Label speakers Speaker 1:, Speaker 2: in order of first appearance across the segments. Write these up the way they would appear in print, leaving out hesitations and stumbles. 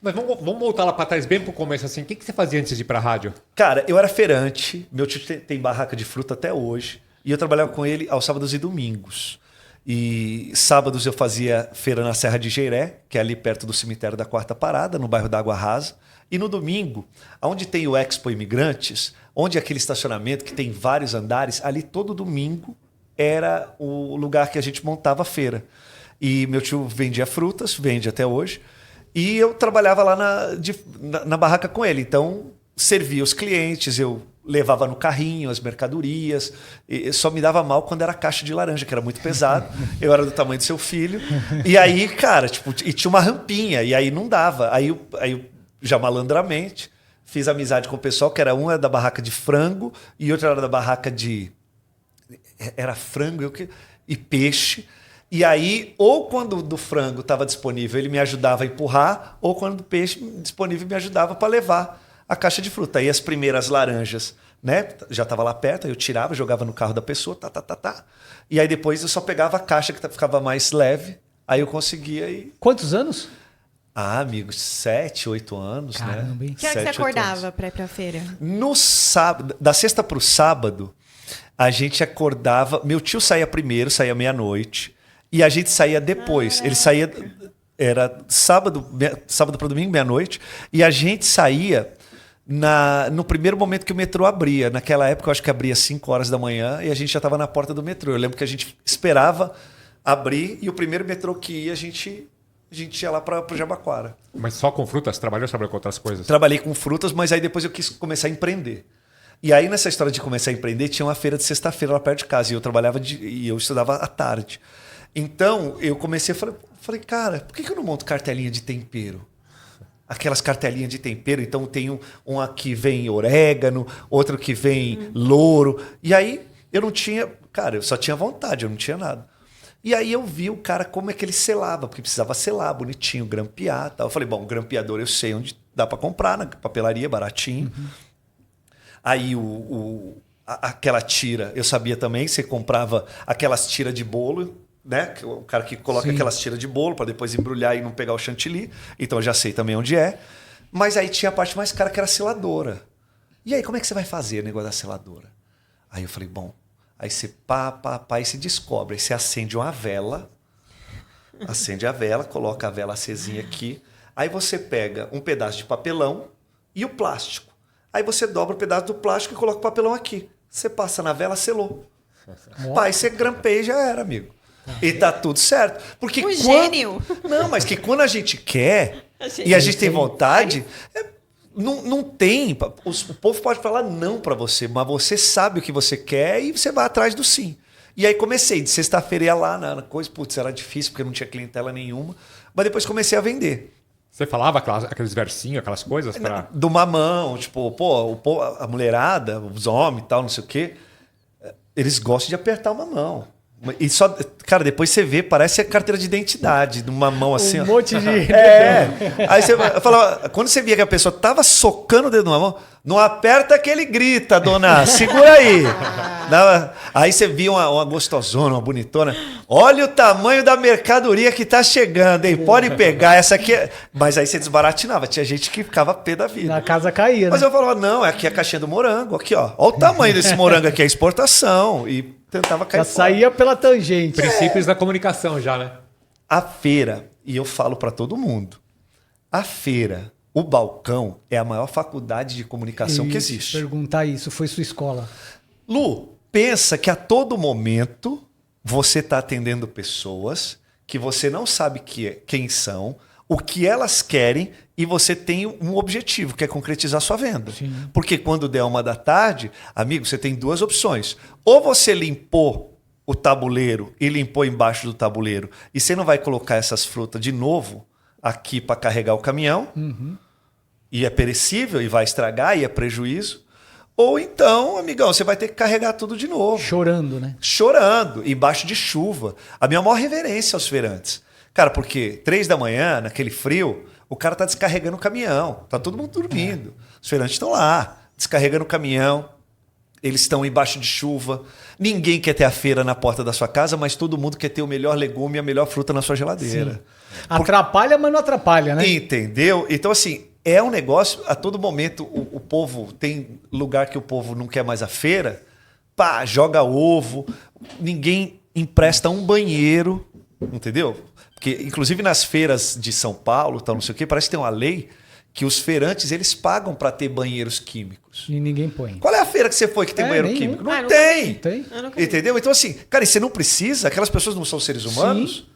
Speaker 1: Mas vamos voltar lá para trás, bem pro começo, assim. O que você fazia antes de ir pra rádio?
Speaker 2: Cara, eu era feirante. Meu tio tem barraca de fruta até hoje. E eu trabalhava com ele aos sábados e domingos. E sábados eu fazia feira na Serra de Jeiré, que é ali perto do cemitério da Quarta Parada, no bairro da Água Rasa. E no domingo, onde tem o Expo Imigrantes, onde é aquele estacionamento que tem vários andares, ali todo domingo era o lugar que a gente montava a feira. E meu tio vendia frutas, vende até hoje. E eu trabalhava lá na barraca com ele. Então, servia os clientes, eu levava no carrinho as mercadorias. E só me dava mal quando era caixa de laranja, que era muito pesado. Eu era do tamanho do seu filho. E aí, cara, tipo, e tinha uma rampinha, e aí não dava. Aí eu já malandramente, fiz amizade com o pessoal, que um era da barraca de frango e outro era da barraca de... Era frango e peixe. E aí, ou quando do frango estava disponível, ele me ajudava a empurrar, ou quando do peixe disponível, me ajudava para levar a caixa de fruta. Aí as primeiras laranjas, né, já estava lá perto, aí eu tirava, jogava no carro da pessoa, tá. E aí depois eu só pegava a caixa que ficava mais leve, aí eu conseguia ir.
Speaker 3: Quantos anos?
Speaker 2: Ah, amigos, 7, 8 anos,
Speaker 3: Caramba,
Speaker 2: né?
Speaker 3: hein?
Speaker 4: Que hora que você acordava para ir pra feira?
Speaker 2: No sábado, da sexta para o sábado, a gente acordava. Meu tio saía primeiro, saía meia-noite. E a gente saía depois. Ele saía. Era sábado para domingo, meia-noite. E a gente saía no primeiro momento que o metrô abria. Naquela época, eu acho que abria 5 horas da manhã e a gente já estava na porta do metrô. Eu lembro que a gente esperava abrir e o primeiro metrô que ia, a gente ia lá para o Jabaquara.
Speaker 1: Mas só com frutas? Trabalhou com outras coisas?
Speaker 2: Trabalhei com frutas, mas aí depois eu quis começar a empreender. E aí, nessa história de começar a empreender, tinha uma feira de sexta-feira lá perto de casa. E eu trabalhava e eu estudava à tarde. Então, eu comecei a falei, cara, por que eu não monto cartelinha de tempero? Aquelas cartelinhas de tempero. Então, tem um aqui vem orégano, outro que vem louro. E aí, eu não tinha... Cara, eu só tinha vontade, eu não tinha nada. E aí, eu vi o cara como é que ele selava, porque precisava selar bonitinho, grampear. Tal. Eu falei, bom, o grampeador eu sei onde dá para comprar, na papelaria, baratinho. Aí, aquela tira, eu sabia também, você comprava aquelas tiras de bolo... Né? O cara que coloca aquelas tiras de bolo para depois embrulhar e não pegar o chantilly. Então eu já sei também onde é. Mas aí tinha a parte mais cara que era a seladora. E aí, como é que você vai fazer o negócio da seladora? Aí eu falei, bom, aí você e se descobre. Aí você acende uma vela, coloca a vela acesinha aqui. Aí você pega um pedaço de papelão e o plástico. Aí você dobra o pedaço do plástico e coloca o papelão aqui. Você passa na vela, selou. Pai, você grampeia e já era, amigo. E tá tudo certo. Porque
Speaker 4: gênio!
Speaker 2: Não, mas que quando a gente quer e a gente tem vontade, não tem. O povo pode falar não para você, mas você sabe o que você quer e você vai atrás do sim. E aí comecei, de sexta-feira ia lá na coisa, putz, era difícil porque não tinha clientela nenhuma, mas depois comecei a vender.
Speaker 1: Você falava aqueles versinhos, aquelas coisas?
Speaker 2: Do mamão, tipo, a mulherada, os homens e tal, não sei o quê, eles gostam de apertar o mamão. E só, cara, depois você vê, parece a carteira de identidade, numa mão assim.
Speaker 3: Um monte de...
Speaker 2: Aí você falava, quando você via que a pessoa tava socando o dedo numa mão, não aperta que ele grita, dona, segura aí. Aí você via uma gostosona, uma bonitona. Olha o tamanho da mercadoria que tá chegando, hein? Pode pegar essa aqui. Mas aí você desbaratinava, tinha gente que ficava pé da vida.
Speaker 3: Na casa caía, né?
Speaker 2: Mas eu falava, não, aqui é a caixinha do morango, aqui, ó. Olha o tamanho desse morango aqui, é exportação. E tentava cair
Speaker 3: Já saía pela tangente.
Speaker 1: Princípios da comunicação já, né?
Speaker 2: A feira, e eu falo para todo mundo, a feira, o balcão é a maior faculdade de comunicação que existe.
Speaker 3: Perguntar isso, foi sua escola.
Speaker 2: Lu, pensa que a todo momento você está atendendo pessoas que você não sabe quem são, o que elas querem e você tem um objetivo, que é concretizar sua venda.
Speaker 3: Sim.
Speaker 2: Porque quando der 1h da tarde, amigo, você tem duas opções. Ou você limpou o tabuleiro e limpou embaixo do tabuleiro e você não vai colocar essas frutas de novo aqui para carregar o caminhão, e é perecível e vai estragar e é prejuízo. Ou então, amigão, você vai ter que carregar tudo de novo.
Speaker 3: Chorando, né?
Speaker 2: Chorando, embaixo de chuva. A minha maior reverência aos feirantes. Cara, porque 3 da manhã, naquele frio, o cara tá descarregando o caminhão. Tá todo mundo dormindo. Os feirantes estão lá, descarregando o caminhão. eles estão embaixo de chuva. Ninguém quer ter a feira na porta da sua casa, mas todo mundo quer ter o melhor legume e a melhor fruta na sua geladeira.
Speaker 3: Sim. Atrapalha, mas não atrapalha, né?
Speaker 2: Entendeu? Então, assim, é um negócio, a todo momento o povo, tem lugar que o povo não quer mais a feira, pá, joga ovo, ninguém empresta um banheiro, entendeu? Porque, inclusive, nas feiras de São Paulo, tal, não sei o quê, parece que tem uma lei que os feirantes, eles pagam para ter banheiros químicos.
Speaker 3: E ninguém põe.
Speaker 2: Qual é a feira que você foi que tem banheiro
Speaker 3: nenhum.
Speaker 2: químico? Não
Speaker 4: Ah,
Speaker 2: tem.
Speaker 3: Não tem?
Speaker 4: Eu nunca vi.
Speaker 2: Entendeu? Então, assim, cara, e você não precisa, aquelas pessoas não são seres humanos,
Speaker 3: Sim.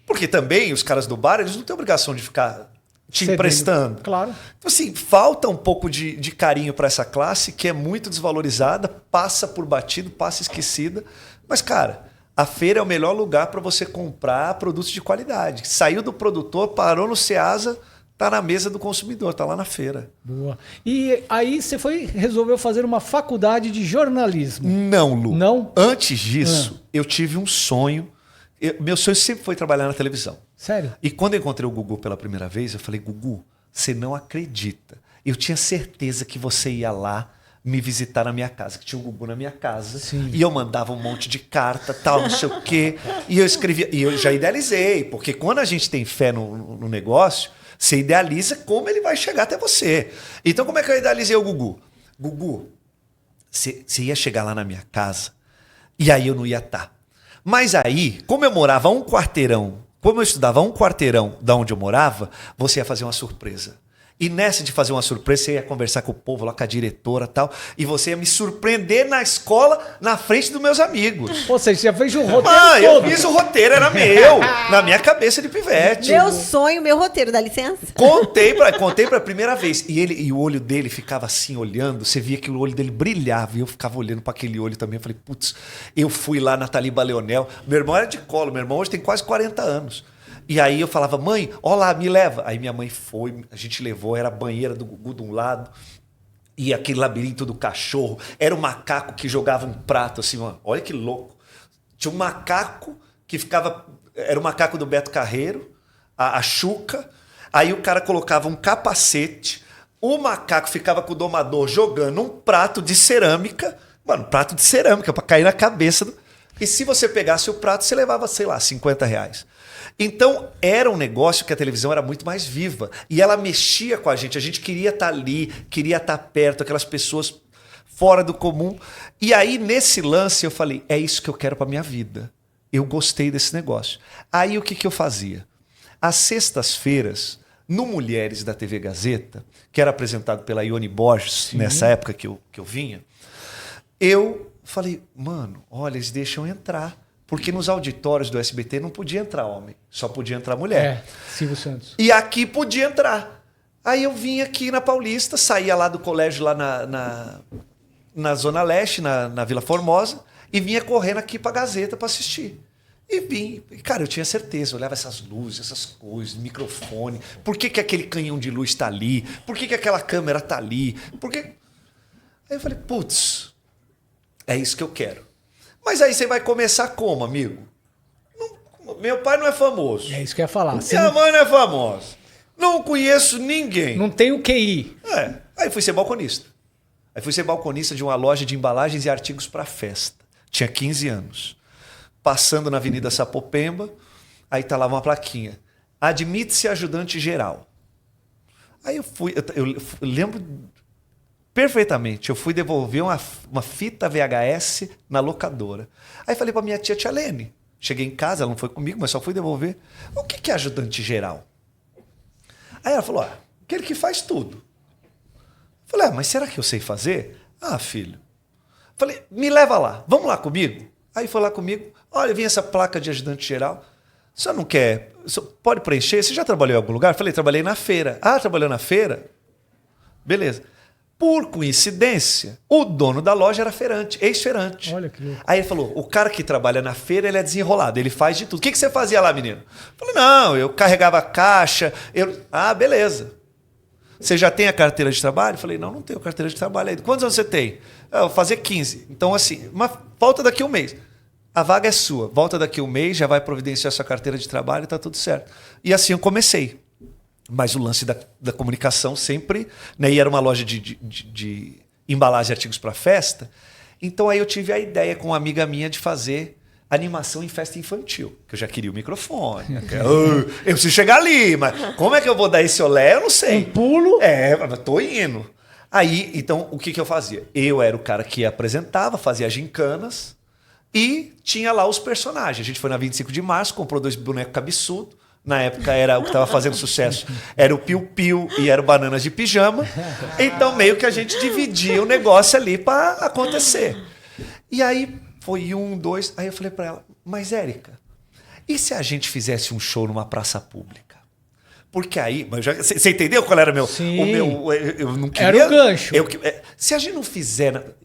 Speaker 2: porque também os caras do bar, eles não têm obrigação de ficar te
Speaker 3: Cedendo.
Speaker 2: emprestando.
Speaker 3: Claro.
Speaker 2: Então, assim, falta um pouco de carinho para essa classe que é muito desvalorizada, passa por batido, passa esquecida. Mas, cara, a feira é o melhor lugar para você comprar produtos de qualidade. Saiu do produtor, parou no Ceasa, tá na mesa do consumidor, tá lá na feira.
Speaker 3: Boa. E aí você resolveu fazer uma faculdade de jornalismo.
Speaker 2: Não, Lu.
Speaker 3: Não?
Speaker 2: Antes disso, eu tive um sonho. Meu sonho sempre foi trabalhar na televisão.
Speaker 3: Sério?
Speaker 2: E quando eu encontrei o Gugu pela primeira vez, eu falei, Gugu, você não acredita. Eu tinha certeza que você ia lá me visitar na minha casa, que tinha o Gugu na minha casa.
Speaker 3: Sim.
Speaker 2: E eu mandava um monte de carta, tal, não sei o quê. E eu escrevia, e eu já idealizei, porque quando a gente tem fé no negócio, você idealiza como ele vai chegar até você. Então, como é que eu idealizei o Gugu? Gugu, você ia chegar lá na minha casa e aí eu não ia estar. Mas aí, como eu morava a um quarteirão, como eu estudava a um quarteirão da onde eu morava, você ia fazer uma surpresa. E nessa de fazer uma surpresa, você ia conversar com o povo lá, com a diretora e tal, e você ia me surpreender na escola, na frente dos meus amigos.
Speaker 3: Ou seja, você já fez um roteiro
Speaker 2: Eu
Speaker 3: todo.
Speaker 2: fiz o roteiro, era meu, na minha cabeça de pivete.
Speaker 4: Meu sonho, meu roteiro, dá licença?
Speaker 2: Contei pra primeira vez. E o olho dele ficava assim, olhando. Você via que o olho dele brilhava. E eu ficava olhando para aquele olho também. Eu falei, putz, eu fui lá na Taliba Leonel. Meu irmão era de colo. Meu irmão hoje tem quase 40 anos. E aí eu falava, mãe, ó lá, me leva. Aí minha mãe foi, a gente levou, era a banheira do Gugu de um lado. E aquele labirinto do cachorro. Era um macaco que jogava um prato assim, ó, olha que louco. Tinha um macaco que ficava... Era o macaco do Beto Carreiro, a Xuca. Aí o cara colocava um capacete, o macaco ficava com o domador jogando um prato de cerâmica. Mano, prato de cerâmica para cair na cabeça. E se você pegasse o prato, você levava, sei lá, R$50. Então, era um negócio que a televisão era muito mais viva. E ela mexia com a gente. A gente queria estar ali, queria estar perto, aquelas pessoas fora do comum. E aí, nesse lance, eu falei, é isso que eu quero para minha vida. Eu gostei desse negócio. Aí, o que eu fazia? Às sextas-feiras, no Mulheres da TV Gazeta, que era apresentado pela Ione Borges,
Speaker 3: Sim.
Speaker 2: nessa época que eu vinha, eu falei, mano, olha, eles deixam entrar. Porque nos auditórios do SBT não podia entrar homem, só podia entrar mulher.
Speaker 3: É, Silvio Santos.
Speaker 2: E aqui podia entrar. Aí eu vim aqui na Paulista, saía lá do colégio lá na Zona Leste, na Vila Formosa, e vinha correndo aqui pra Gazeta para assistir. E vim. E, cara, eu tinha certeza, eu olhava essas luzes, essas coisas, microfone. Por que aquele canhão de luz tá ali? Por que aquela câmera tá ali? Por que... Aí eu falei, putz, é isso que eu quero. Mas aí você vai começar como, amigo? Meu pai não é famoso.
Speaker 3: É isso que eu ia falar. Você
Speaker 2: Minha
Speaker 3: não,
Speaker 2: mãe não é famosa. Não conheço ninguém.
Speaker 3: não tem o QI.
Speaker 2: Aí fui ser balconista. Aí fui ser balconista de uma loja de embalagens e artigos para festa. Tinha 15 anos. Passando na Avenida Sapopemba, aí tá lá uma plaquinha. Admite-se ajudante geral. Aí eu fui... Eu lembro... Perfeitamente. Eu fui devolver uma fita VHS na locadora. Aí falei pra minha tia Lene. Cheguei em casa, ela não foi comigo, mas só fui devolver. O que é ajudante geral? Aí ela falou, aquele que faz tudo. Falei, mas será que eu sei fazer? Ah, filho. Falei, me leva lá, vamos lá comigo? Aí foi lá comigo. Olha, vem essa placa de ajudante geral. O senhor não quer? Pode preencher? Você já trabalhou em algum lugar? Falei, trabalhei na feira. Ah, trabalhou na feira? Beleza. Por coincidência, o dono da loja era feirante, ex-feirante.
Speaker 3: Olha que louco.
Speaker 2: Aí ele falou, o cara que trabalha na feira, ele é desenrolado, ele faz de tudo. O que você fazia lá, menino? Eu falei, não, eu carregava a caixa. Ah, beleza. Você já tem a carteira de trabalho? Eu falei, não tenho carteira de trabalho ainda. Quantos anos você tem? Eu vou fazer 15. Então, assim, volta daqui a um mês. A vaga é sua. Volta daqui a um mês, já vai providenciar sua carteira de trabalho e tá tudo certo. E assim eu comecei. Mas o lance da comunicação sempre... Né, e era uma loja de embalagens e artigos para festa. Então aí eu tive a ideia com uma amiga minha de fazer animação em festa infantil, que eu já queria o microfone. Eu preciso chegar ali, mas como é que eu vou dar esse olé? Eu não sei.
Speaker 3: Um pulo.
Speaker 2: Mas tô indo. Aí, então, o que eu fazia? Eu era o cara que apresentava, fazia gincanas e tinha lá os personagens. A gente foi na 25 de março, comprou 2 bonecos cabeçudos. Na época era o que estava fazendo sucesso. Era o Piu Piu e era o Bananas de Pijama. Então, meio que a gente dividia o negócio ali para acontecer. E aí, foi 1, 2... Aí eu falei para ela, mas Érica, e se a gente fizesse um show numa praça pública? Porque aí... Você entendeu qual era
Speaker 3: Sim.
Speaker 2: o meu... Eu não queria...
Speaker 3: Era o gancho.
Speaker 2: Se a gente não fizer...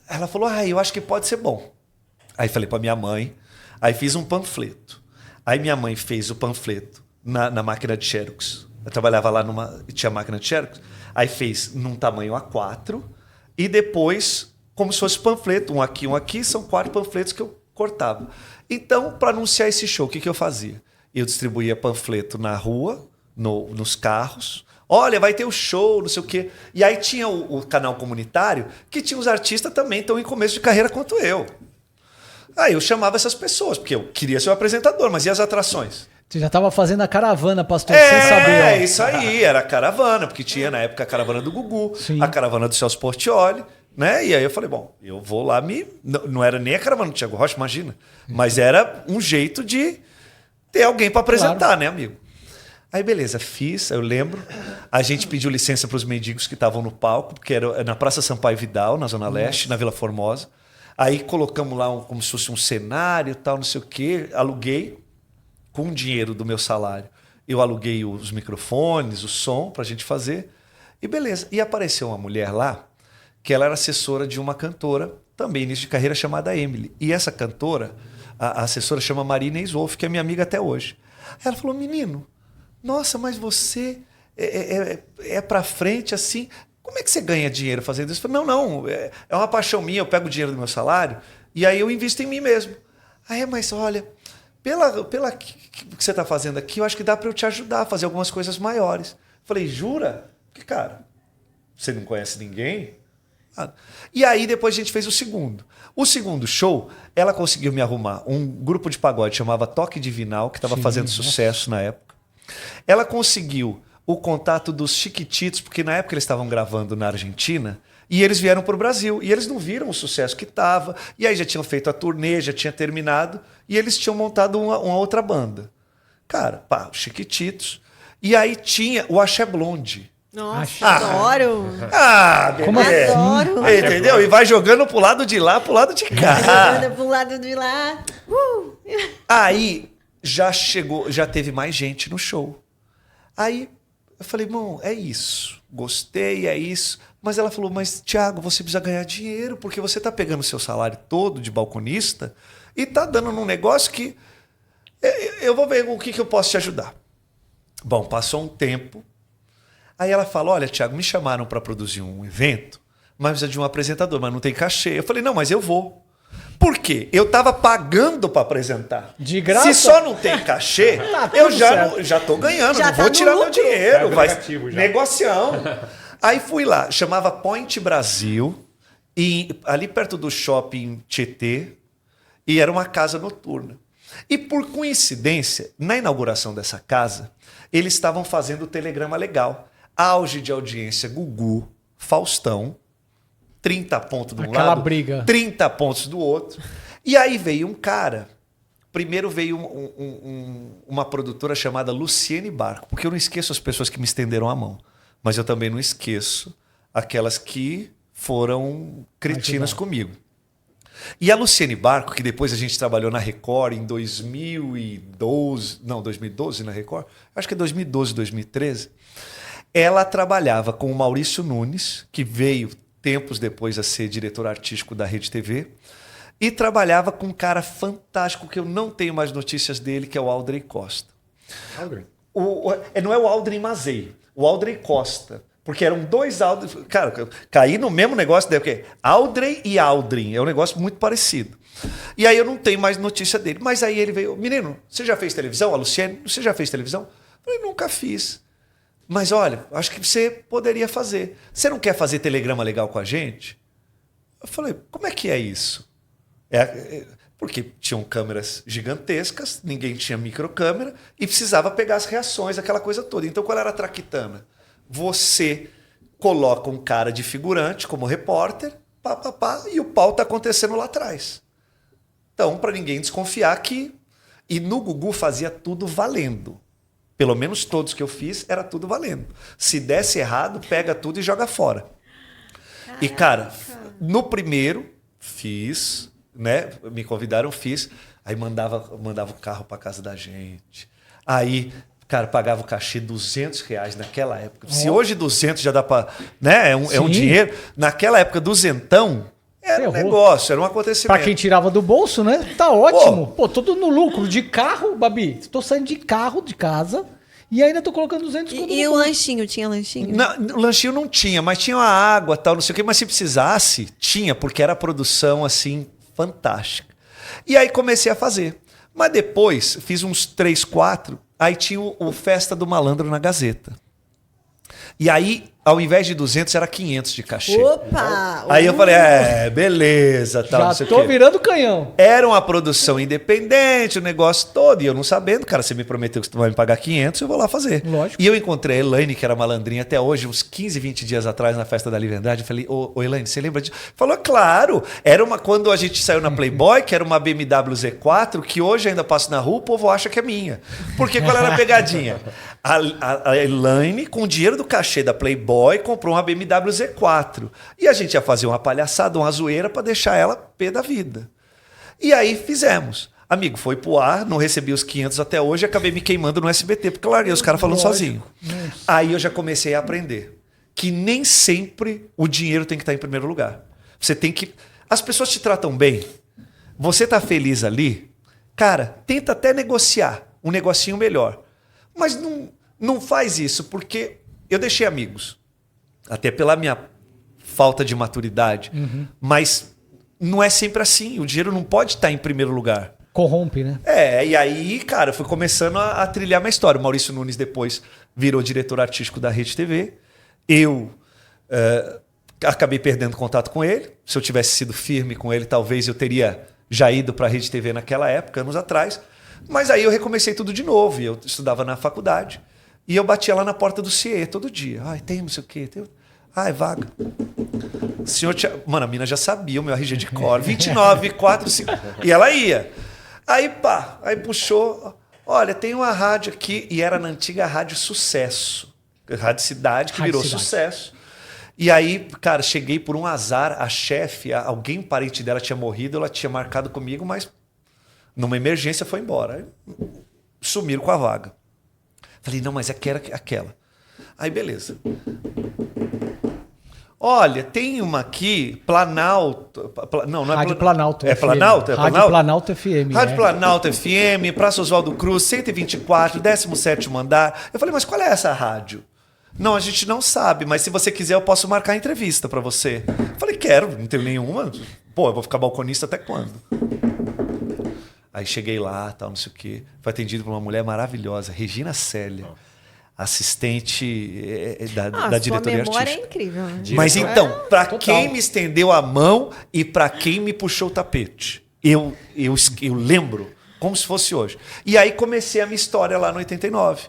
Speaker 2: Ela falou, eu acho que pode ser bom. Aí falei para minha mãe, aí fiz um panfleto. Aí minha mãe fez o panfleto na máquina de Xerox. Eu trabalhava lá tinha máquina de Xerox. Aí fez num tamanho A4 e depois, como se fosse panfleto, um aqui, são 4 panfletos que eu cortava. Então, para anunciar esse show, o que eu fazia? Eu distribuía panfleto na rua, nos carros. Olha, vai ter o show, não sei o quê. E aí tinha o canal comunitário, que tinha os artistas também tão em começo de carreira quanto eu. Aí eu chamava essas pessoas, porque eu queria ser o apresentador, mas e as atrações?
Speaker 3: Você já estava fazendo a caravana, pastor, sem saber.
Speaker 2: É, isso aí, era a caravana, porque tinha na época a caravana do Gugu,
Speaker 3: Sim.
Speaker 2: a caravana do Celso Portiolli, né? E aí eu falei, bom, eu vou lá Não era nem a caravana do Thiago Rocha, imagina. Mas era um jeito de ter alguém para apresentar, claro, né, amigo? Aí beleza, fiz, eu lembro. A gente pediu licença para os mendigos que estavam no palco, porque era na Praça Sampaio Vidal, na Zona Leste, na Vila Formosa. Aí colocamos lá como se fosse um cenário, tal, não sei o quê. Aluguei com o dinheiro do meu salário. Eu aluguei os microfones, o som para a gente fazer. E beleza. E apareceu uma mulher lá, que ela era assessora de uma cantora, também início de carreira, chamada Emily. E essa cantora, a assessora chama Marina Iswolf, que é minha amiga até hoje. Ela falou, menino, nossa, mas você é para frente assim... Como é que você ganha dinheiro fazendo isso? Eu falei, não, é uma paixão minha, eu pego o dinheiro do meu salário e aí eu invisto em mim mesmo. Aí, mas olha, pela que você está fazendo aqui, eu acho que dá para eu te ajudar a fazer algumas coisas maiores. Falei, jura? Porque, cara, você não conhece ninguém? E aí depois a gente fez o segundo. O segundo show, ela conseguiu me arrumar um grupo de pagode chamava Toque Divinal, que estava fazendo sucesso na época. Ela conseguiu o contato dos Chiquititos, porque na época eles estavam gravando na Argentina, e eles vieram para o Brasil, e eles não viram o sucesso que estava, e aí já tinham feito a turnê, já tinha terminado, e eles tinham montado uma outra banda. Cara, os Chiquititos. E aí tinha o Axé Blonde.
Speaker 4: Nossa, adoro.
Speaker 3: Como assim?
Speaker 4: Adoro.
Speaker 2: Entendeu? E vai jogando pro lado de lá, pro lado de cá.
Speaker 4: Jogando pro lado de lá.
Speaker 2: Aí já teve mais gente no show. Aí eu falei, irmão, é isso. Gostei, é isso. Mas ela falou, mas Thiago, você precisa ganhar dinheiro, porque você tá pegando o seu salário todo de balconista e tá dando num negócio que eu vou ver o que eu posso te ajudar. Bom, passou um tempo. Aí ela fala, olha, Thiago, me chamaram para produzir um evento, mas precisa de um apresentador, mas não tem cachê. Eu falei, não, mas eu vou. Por quê? Eu estava pagando para apresentar.
Speaker 3: De graça?
Speaker 2: Se só não tem cachê, eu já estou ganhando,
Speaker 4: Já
Speaker 2: não vou
Speaker 4: tá
Speaker 2: tirar
Speaker 4: no
Speaker 2: meu
Speaker 4: lucro.
Speaker 2: dinheiro. Vai
Speaker 1: negativo já.
Speaker 2: negocião. Aí fui lá, chamava Point Brasil, e ali perto do shopping Tietê, e era uma casa noturna. E por coincidência, na inauguração dessa casa, eles estavam fazendo o Telegrama Legal. Auge de audiência, Gugu, Faustão, 30 pontos de um
Speaker 3: Aquela
Speaker 2: lado,
Speaker 3: briga.
Speaker 2: 30 pontos do outro. E aí veio um cara. Primeiro veio uma produtora chamada Luciene Barco, porque eu não esqueço as pessoas que me estenderam a mão, mas eu também não esqueço aquelas que foram cretinas comigo. E a Luciene Barco, que depois a gente trabalhou na Record em 2012 na Record, acho que é 2012, 2013, ela trabalhava com o Maurício Nunes, que veio tempos depois a ser diretor artístico da Rede TV, e trabalhava com um cara fantástico que eu não tenho mais notícias dele, que é o Aldrey Costa.
Speaker 1: Aldrey.
Speaker 2: Não é o Aldrey Mazei, o Aldrey Costa. Porque eram 2 Aldrey. Cara, caí no mesmo negócio, daí o quê? Aldrey e Aldrin. É um negócio muito parecido. E aí eu não tenho mais notícia dele. Mas aí ele veio, menino, você já fez televisão? A Luciene, você já fez televisão? Eu falei, nunca fiz. Mas olha, acho que você poderia fazer. Você não quer fazer telegrama legal com a gente? Eu falei, como é que é isso? Porque tinham câmeras gigantescas, ninguém tinha microcâmera e precisava pegar as reações, aquela coisa toda. Então, qual era a traquitana? Você coloca um cara de figurante como repórter, e o pau tá acontecendo lá atrás. Então, para ninguém desconfiar que... E no Gugu fazia tudo valendo. Pelo menos todos que eu fiz, era tudo valendo. Se desse errado, pega tudo e joga fora. Caraca. E, cara, no primeiro, fiz, né? Me convidaram, fiz. Aí mandava o carro para casa da gente. Aí, cara, pagava o cachê R$200 naquela época. Se hoje 200 já dá para... Né? É um dinheiro. Naquela época, duzentão... Era um negócio, era um acontecimento.
Speaker 3: Pra quem tirava do bolso, né? Tá ótimo. Pô, tudo no lucro. De carro, Babi. Tô saindo de carro de casa e ainda tô colocando 200 conto.
Speaker 4: E o lanchinho? Tinha lanchinho?
Speaker 2: Não, lanchinho não tinha, mas tinha uma água, tal, não sei o quê. Mas se precisasse, tinha, porque era produção, assim, fantástica. E aí comecei a fazer. Mas depois, fiz uns 3, 4, aí tinha o Festa do Malandro na Gazeta. E aí, ao invés de 200, era 500 de cachê.
Speaker 4: Opa!
Speaker 2: Aí eu falei, beleza, tal, não sei o
Speaker 3: Já tô virando canhão.
Speaker 2: Era uma produção independente, o negócio todo, e eu não sabendo, cara, você me prometeu que você vai me pagar 500, eu vou lá fazer.
Speaker 3: Lógico.
Speaker 2: E eu encontrei a Elaine, que era malandrinha até hoje, uns 15, 20 dias atrás, na Festa da Liberdade, eu falei, ô Elaine, você lembra disso? Falou, claro, quando a gente saiu na Playboy, que era uma BMW Z4, que hoje ainda passo na rua, o povo acha que é minha. Porque qual era a pegadinha? A Elaine, com o dinheiro do cachê da Playboy, comprou uma BMW Z4. E a gente ia fazer uma palhaçada, uma zoeira para deixar ela pé da vida. E aí fizemos. Amigo, foi pro ar, não recebi os 500 até hoje, acabei me queimando no SBT, porque eu larguei os caras falando sozinho. Aí eu já comecei a aprender que nem sempre o dinheiro tem que estar em primeiro lugar. Você tem que... As pessoas te tratam bem, você tá feliz ali, cara, tenta até negociar um negocinho melhor. Mas não faz isso, porque eu deixei amigos. Até pela minha falta de maturidade. Mas não é sempre assim. O dinheiro não pode estar em primeiro lugar.
Speaker 3: Corrompe, né?
Speaker 2: E aí, cara, fui começando a trilhar minha história. O Maurício Nunes depois virou diretor artístico da Rede TV. Eu acabei perdendo contato com ele. Se eu tivesse sido firme com ele, talvez eu teria já ido para a Rede TV naquela época, anos atrás. Mas aí eu recomecei tudo de novo. Eu estudava na faculdade. E eu batia lá na porta do CIE todo dia. Ai, tem não sei o quê. Tem... Ai, vaga. Senhor, mano, a mina já sabia o meu RG de cor. 29, 4, 5. E ela ia. Aí, aí puxou. Olha, tem uma rádio aqui. E era na antiga Rádio Sucesso. Rádio Cidade, que virou Sucesso. E aí, cara, cheguei por um azar. A chefe, alguém parente dela tinha morrido. Ela tinha marcado comigo, mas numa emergência foi embora. Aí, sumiram com a vaga. Falei, não, mas aquela. Aí, beleza. Olha, tem uma aqui, Planalto. Não é
Speaker 3: Rádio Planalto.
Speaker 2: É Planalto?
Speaker 3: Rádio Planalto FM.
Speaker 2: Rádio Planalto FM, Praça Oswaldo Cruz, 124, 17º andar. Eu falei, mas qual é essa rádio? Não, a gente não sabe, mas se você quiser eu posso marcar a entrevista para você. Eu falei, quero, não tenho nenhuma. Pô, eu vou ficar balconista até quando? Aí cheguei lá, tal, não sei o quê. Fui atendido por uma mulher maravilhosa, Regina Célia. Assistente da diretoria artística.
Speaker 4: A memória é incrível. Né?
Speaker 2: Mas então, para quem me estendeu a mão e para quem me puxou o tapete, eu lembro como se fosse hoje. E aí comecei a minha história lá no 89.